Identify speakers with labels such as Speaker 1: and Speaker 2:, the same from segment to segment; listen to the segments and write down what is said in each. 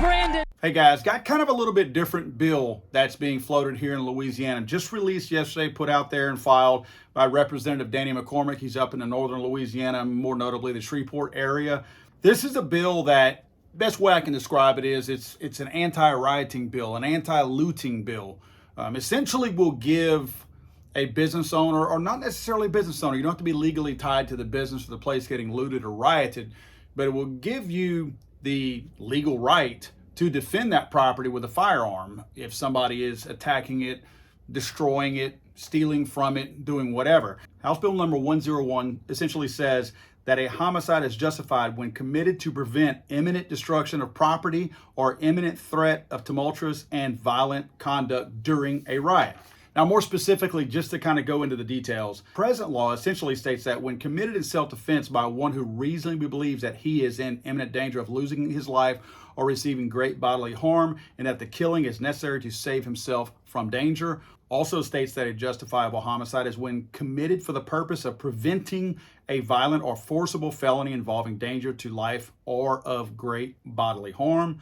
Speaker 1: Brandon.
Speaker 2: Hey guys, got kind of a little bit different bill that's being floated here in Louisiana. Just released yesterday, put out there and filed by Representative Danny McCormick. He's up in the northern Louisiana, more notably the Shreveport area. This is a bill that, best way I can describe it is, it's an anti-rioting bill, an anti-looting bill. Essentially will give a business owner, or not necessarily a business owner, you don't have to be legally tied to the business or the place getting looted or rioted, but it will give you the legal right to defend that property with a firearm if somebody is attacking it, destroying it, stealing from it, doing whatever. House Bill number 101 essentially says that a homicide is justified when committed to prevent imminent destruction of property or imminent threat of tumultuous and violent conduct during a riot. Now, more specifically, just to kind of go into the details, present law essentially states that when committed in self-defense by one who reasonably believes that he is in imminent danger of losing his life or receiving great bodily harm, and that the killing is necessary to save himself from danger. Also states that a justifiable homicide is when committed for the purpose of preventing a violent or forcible felony involving danger to life or of great bodily harm.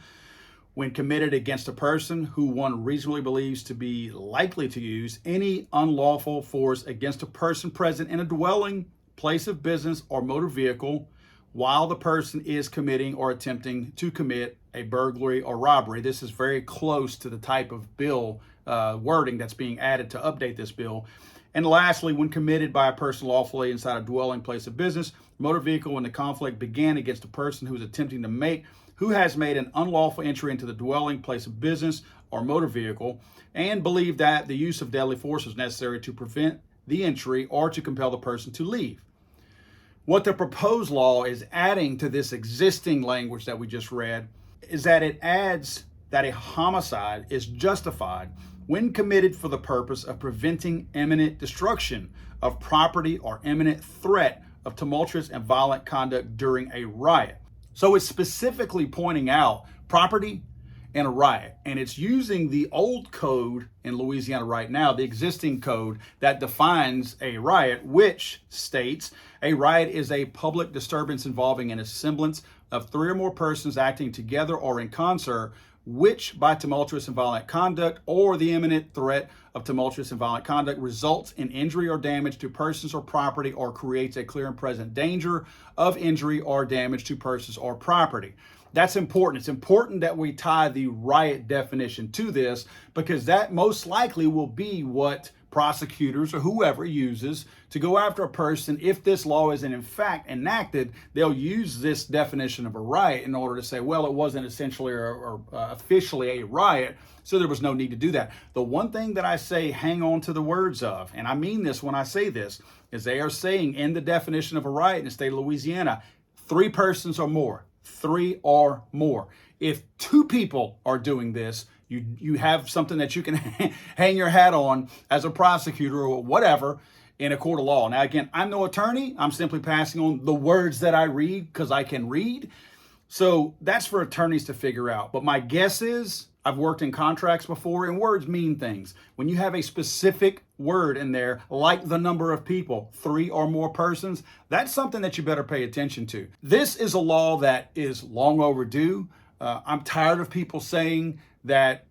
Speaker 2: When committed against a person who one reasonably believes to be likely to use any unlawful force against a person present in a dwelling, place of business, or motor vehicle while the person is committing or attempting to commit a burglary or robbery. This is very close to the type of bill wording that's being added to update this bill. And lastly, when committed by a person lawfully inside a dwelling, place of business, motor vehicle, when the conflict began against a person who is attempting to who has made an unlawful entry into the dwelling, place of business, or motor vehicle, and believe that the use of deadly force is necessary to prevent the entry or to compel the person to leave. What the proposed law is adding to this existing language that we just read is that it adds that a homicide is justified when committed for the purpose of preventing imminent destruction of property or imminent threat of tumultuous and violent conduct during a riot. So it's specifically pointing out property and a riot, and it's using the old code in Louisiana right now, the existing code that defines a riot, which states a riot is a public disturbance involving an assemblance of three or more persons acting together or in concert, which by tumultuous and violent conduct or the imminent threat of tumultuous and violent conduct results in injury or damage to persons or property or creates a clear and present danger of injury or damage to persons or property. That's important. It's important that we tie the riot definition to this, because that most likely will be what prosecutors or whoever uses to go after a person. If this law isn't in fact enacted, they'll use this definition of a riot in order to say, well, it wasn't essentially or officially a riot, so there was no need to do that. The one thing that I say hang on to the words of, and I mean this when I say this, is they are saying in the definition of a riot in the state of Louisiana, 3 persons or more. 3 or more. If 2 people are doing this, you have something that you can hang your hat on as a prosecutor or whatever in a court of law. Now, again, I'm no attorney. I'm simply passing on the words that I read because I can read. So that's for attorneys to figure out. But my guess is, I've worked in contracts before, and words mean things. When you have a specific word in there, like the number of people, 3 or more persons, that's something that you better pay attention to. This is a law that is long overdue. I'm tired of people saying that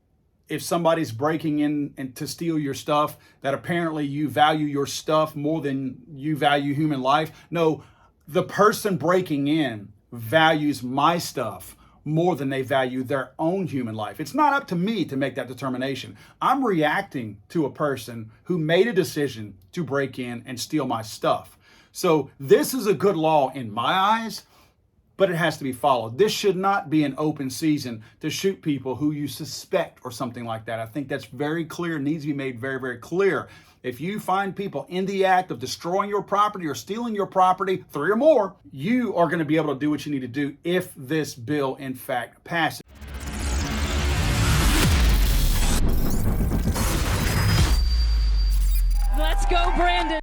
Speaker 2: if somebody's breaking in and to steal your stuff, that apparently you value your stuff more than you value human life. No, the person breaking in values my stuff more than they value their own human life. It's not up to me to make that determination. I'm reacting to a person who made a decision to break in and steal my stuff. So this is a good law in my eyes, but it has to be followed. This should not be an open season to shoot people who you suspect or something like that. I think that's very clear, needs to be made very, very clear. If you find people in the act of destroying your property or stealing your property, 3 or more, you are going to be able to do what you need to do if this bill, in fact, passes.
Speaker 1: Let's go, Brandon.